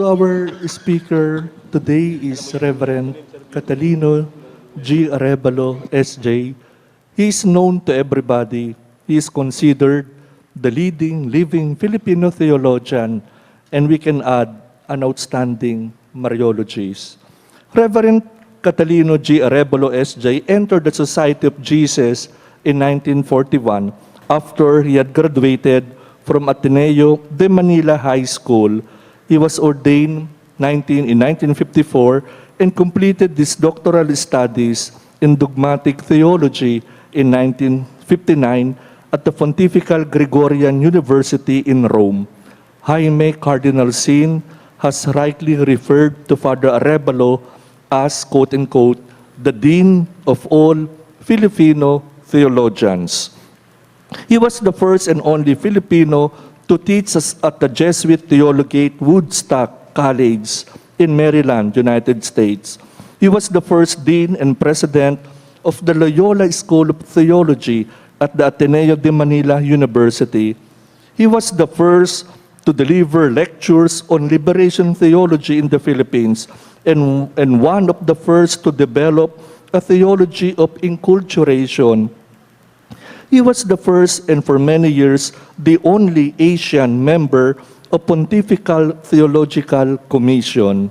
So our speaker today is Reverend Catalino G. Arevalo, S.J. He is known to everybody. He is considered the leading living Filipino theologian, and we can add an outstanding Mariologist. Reverend Catalino G. Arevalo, S.J. entered the Society of Jesus in 1941 after he had graduated from Ateneo de Manila High School. He was ordained in 1954 and completed his doctoral studies in dogmatic theology in 1959 at the Pontifical Gregorian University in Rome. Jaime Cardinal Sin has rightly referred to Father Arevalo as, quote-unquote, the Dean of all Filipino theologians. He was the first and only Filipino to teach us at the Jesuit Theologate Woodstock College in Maryland, United States. He was the first dean and president of the Loyola School of Theology at the Ateneo de Manila University. He was the first to deliver lectures on liberation theology in the Philippines and one of the first to develop a theology of enculturation. He was the first and for many years the only Asian member of Pontifical Theological Commission.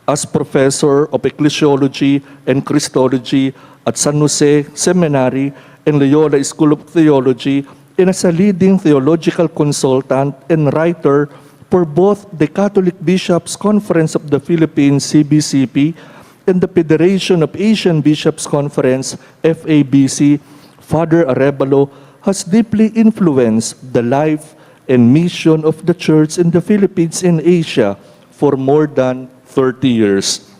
As professor of ecclesiology and Christology at San Jose Seminary and Loyola School of Theology, and as a leading theological consultant and writer for both the Catholic Bishops' Conference of the Philippines, CBCP, and the Federation of Asian Bishops' Conference, FABC, Father Arevalo has deeply influenced the life and mission of the Church in the Philippines and Asia for more than 30 years.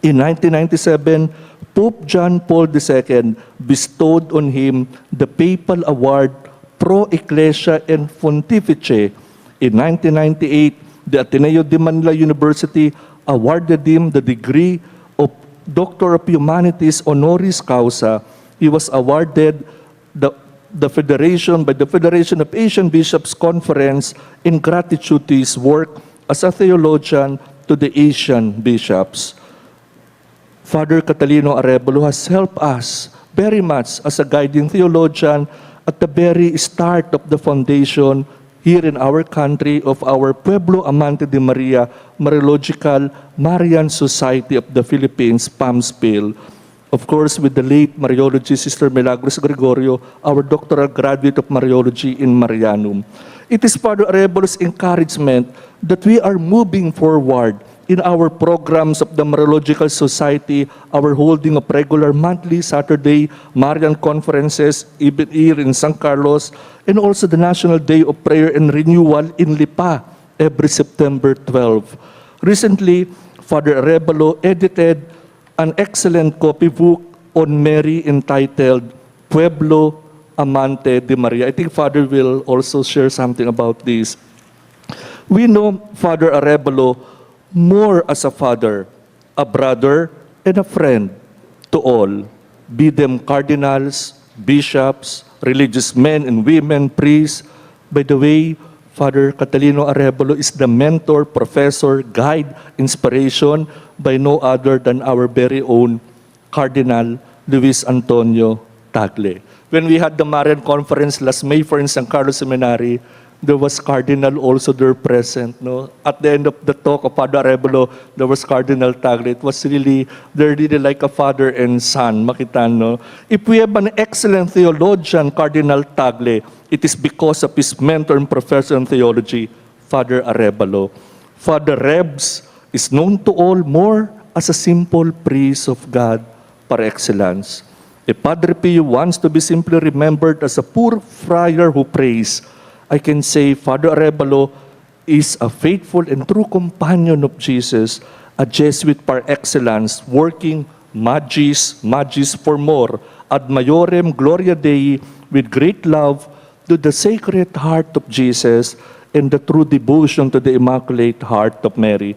In 1997, Pope John Paul II bestowed on him the Papal Award Pro Ecclesia and Pontifice. In 1998, the Ateneo de Manila University awarded him the degree of Doctor of Humanities Honoris Causa. He was awarded by the Federation of Asian Bishops Conference in gratitude to his work as a theologian to the Asian bishops. Father Catalino Arevalo has helped us very much as a guiding theologian at the very start of the foundation here in our country of our Pueblo Amante de Maria Mariological Marian Society of the Philippines, PAMMSPhil. Of course, with the late Mariologist Sister Milagros Gregorio, our doctoral graduate of Mariology in Marianum. It is Father Arevalo's encouragement that we are moving forward in our programs of the Mariological Society, our holding of regular monthly Saturday Marian conferences, even here in San Carlos, and also the National Day of Prayer and Renewal in Lipa every September 12. Recently, Father Arevalo edited an excellent copybook on Mary entitled Pueblo Amante de Maria. I think Father will also share something about this. We know Father Arevalo more as a father, a brother, and a friend to all, be them cardinals, bishops, religious men and women, priests. By the way, Father Catalino Arevalo is the mentor, professor, guide, inspiration by no other than our very own Cardinal Luis Antonio Tagle. When we had the Marian Conference last May for in San Carlos Seminary, there was Cardinal also there present. No? At the end of the talk of Father Arevalo, there was Cardinal Tagle. It was really, they're really like a father and son, makitan, no? If we have an excellent theologian, Cardinal Tagle, it is because of his mentor and professor in theology, Father Arevalo. Father Rebs is known to all more as a simple priest of God par excellence. If Padre Pio wants to be simply remembered as a poor friar who prays, I can say Father Arevalo is a faithful and true companion of Jesus, a Jesuit par excellence, working magis for more, ad maiorem gloria Dei, with great love to the Sacred Heart of Jesus and the true devotion to the Immaculate Heart of Mary.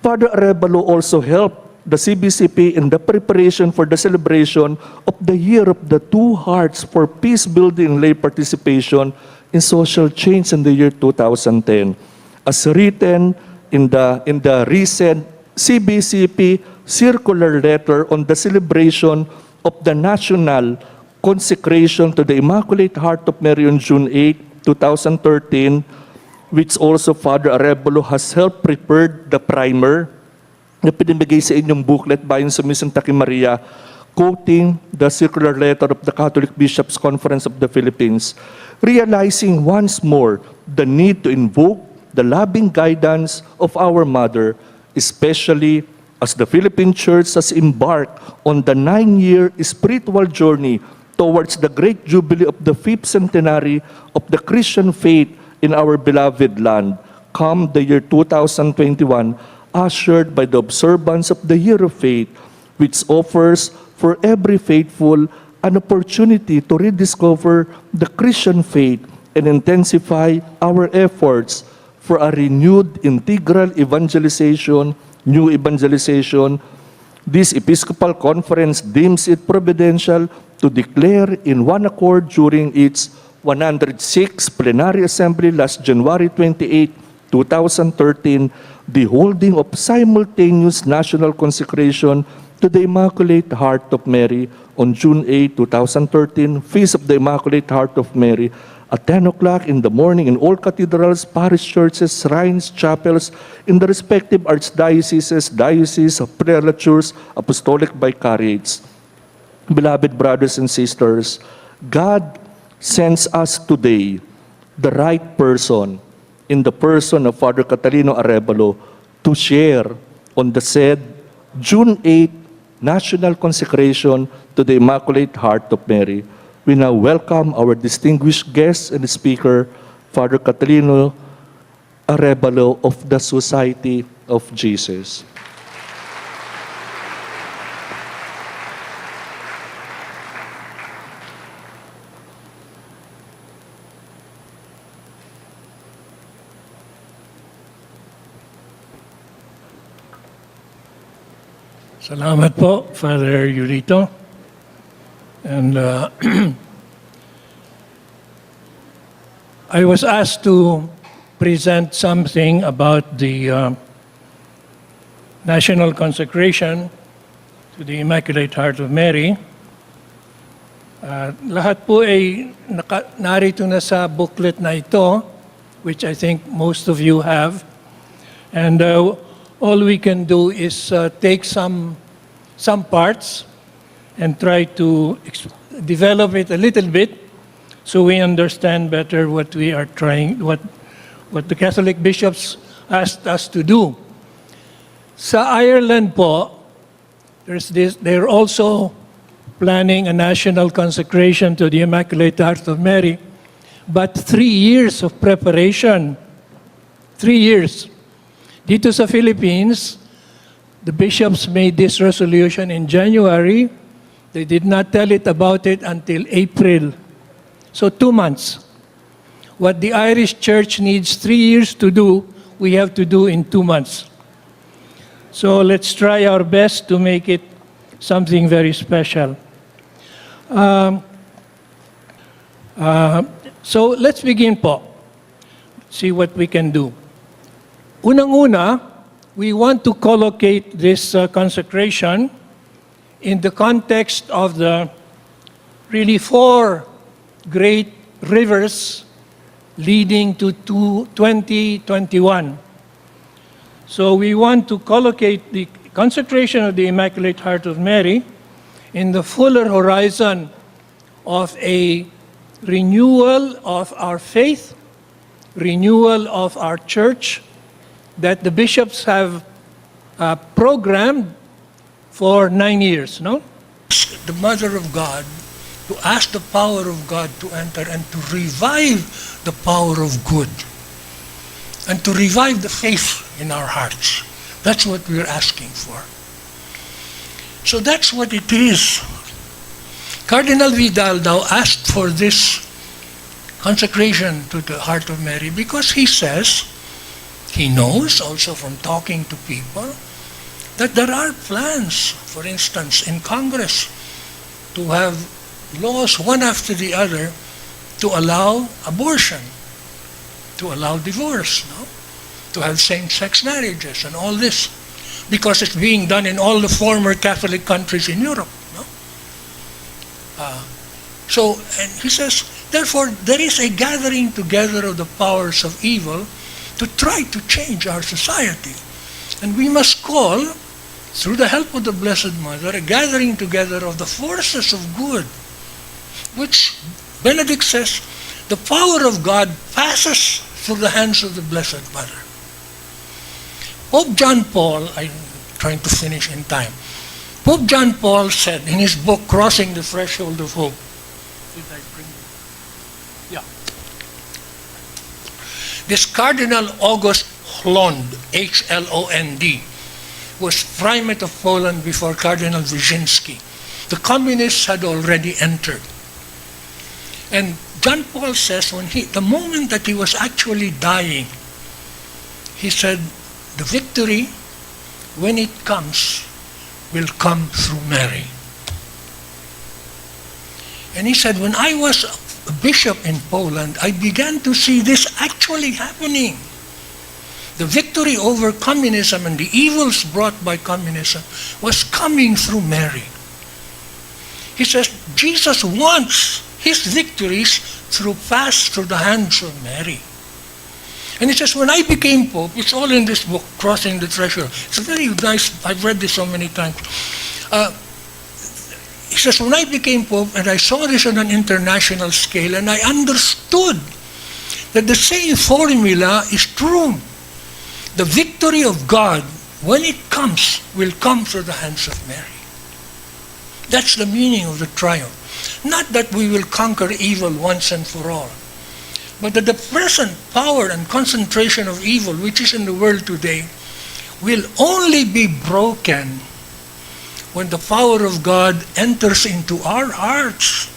Father Arevalo also helped the CBCP in the preparation for the celebration of the Year of the Two Hearts for peace building and lay participation in social change in the year 2010. As written in the recent CBCP circular letter on the celebration of the national consecration to the Immaculate Heart of Mary on June 8, 2013, which also Father Arevalo has helped prepared the primer na pinibigay sa inyong booklet bayon sa Mission Taki Maria, quoting the circular letter of the Catholic Bishops' Conference of the Philippines, realizing once more the need to invoke the loving guidance of our Mother, especially as the Philippine Church has embarked on the 9-year spiritual journey towards the great jubilee of the 5th centenary of the Christian faith in our beloved land, come the year 2021, ushered by the observance of the Year of Faith, which offers for every faithful an opportunity to rediscover the Christian faith and intensify our efforts for a renewed integral evangelization, new evangelization. This Episcopal Conference deems it providential to declare in one accord during its 106th Plenary Assembly last January 28, 2013, the holding of simultaneous national consecration to the Immaculate Heart of Mary on June 8, 2013, Feast of the Immaculate Heart of Mary, at 10 o'clock in the morning in all cathedrals, parish churches, shrines, chapels, in the respective archdioceses, dioceses, prelatures, apostolic vicariates. Beloved brothers and sisters, God sends us today the right person in the person of Father Catalino Arevalo to share on the said June 8 national consecration to the Immaculate Heart of Mary. We now welcome our distinguished guest and speaker, Father Catalino Arevalo of the Society of Jesus. Salamat po, Father Yulito. And I was asked to present something about the national consecration to the Immaculate Heart of Mary. Lahat po ay narito na sa booklet na ito, which I think most of you have. And all we can do is take some parts and try to develop it a little bit so we understand better what we are trying, what the Catholic bishops asked us to do. Sa Ireland po, they're also planning a national consecration to the Immaculate Heart of Mary, but 3 years of preparation. 3 years. Dito sa Philippines, the bishops made this resolution in January. They did not tell it about it until April. So 2 months. What the Irish Church needs 3 years to do, we have to do in 2 months. So let's try our best to make it something very special. So let's begin po. See what we can do. Unang-una, we want to collocate this consecration in the context of the really 4 great rivers leading to 2021. So we want to collocate the consecration of the Immaculate Heart of Mary in the fuller horizon of a renewal of our faith, renewal of our church, that the bishops have programmed for 9 years, no? The Mother of God, to ask the power of God to enter and to revive the power of good and to revive the faith in our hearts. That's what we're asking for. So that's what it is. Cardinal Vidal now asked for this consecration to the Heart of Mary because he says, he knows also from talking to people that there are plans, for instance, in Congress to have laws one after the other to allow abortion, to allow divorce, no? to have same-sex marriages and all this, because it's being done in all the former Catholic countries in Europe. No? And he says, therefore, there is a gathering together of the powers of evil to try to change our society. And we must call, through the help of the Blessed Mother, a gathering together of the forces of good, which Benedict says, the power of God passes through the hands of the Blessed Mother. Pope John Paul, I'm trying to finish in time. Pope John Paul said in his book, Crossing the Threshold of Hope, did I bring it? Yeah. This Cardinal August Hlond, H-L-O-N-D, was primate of Poland before Cardinal Wyszynski. The communists had already entered. And John Paul says, the moment that he was actually dying, he said, the victory, when it comes, will come through Mary. And he said, when I was a bishop in Poland, I began to see this actually happening. The victory over communism and the evils brought by communism was coming through Mary. He says, Jesus wants his victories pass through the hands of Mary. And he says, when I became Pope, it's all in this book, Crossing the Threshold. It's very nice, I've read this so many times. He says, when I became Pope and I saw this on an international scale and I understood that the same formula is true. The victory of God, when it comes, will come through the hands of Mary. That's the meaning of the triumph. Not that we will conquer evil once and for all, but that the present power and concentration of evil which is in the world today will only be broken when the power of God enters into our hearts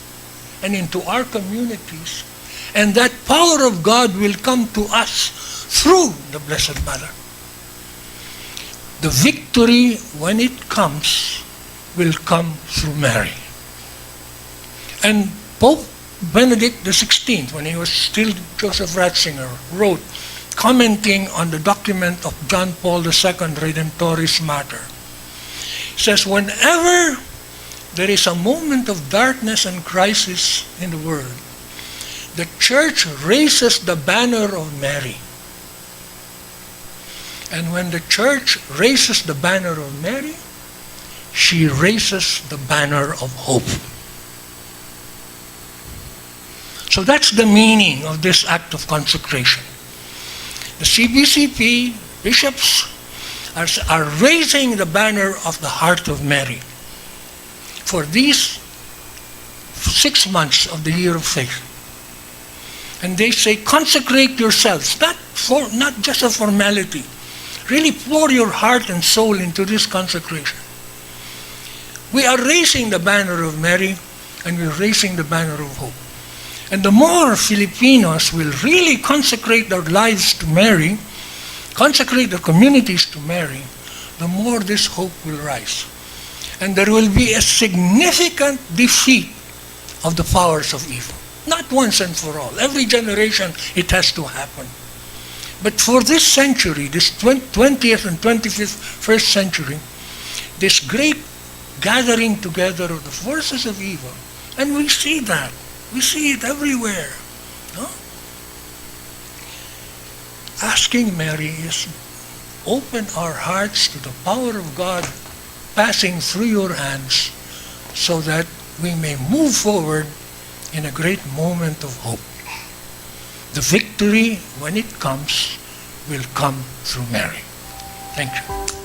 and into our communities, and that power of God will come to us through the Blessed Mother. The victory, when it comes, will come through Mary. And Pope Benedict XVI, when he was still Joseph Ratzinger, wrote, commenting on the document of John Paul II, Redemptoris Mater, says, whenever there is a moment of darkness and crisis in the world, the Church raises the banner of Mary. And when the Church raises the banner of Mary, she raises the banner of hope. So that's the meaning of this act of consecration. The CBCP bishops are raising the banner of the heart of Mary for these 6 months of the year of faith. And they say, consecrate yourselves, not just a formality. Really pour your heart and soul into this consecration. We are raising the banner of Mary, and we're raising the banner of hope. And the more Filipinos will really consecrate their lives to Mary, consecrate their communities to Mary, the more this hope will rise. And there will be a significant defeat of the powers of evil. Not once and for all. Every generation it has to happen. But for this century, this 20th and 21st century, this great gathering together of the forces of evil, and we see that. We see it everywhere. No? Asking Mary is open our hearts to the power of God passing through your hands so that we may move forward in a great moment of hope. The victory, when it comes, will come through Mary. Thank you.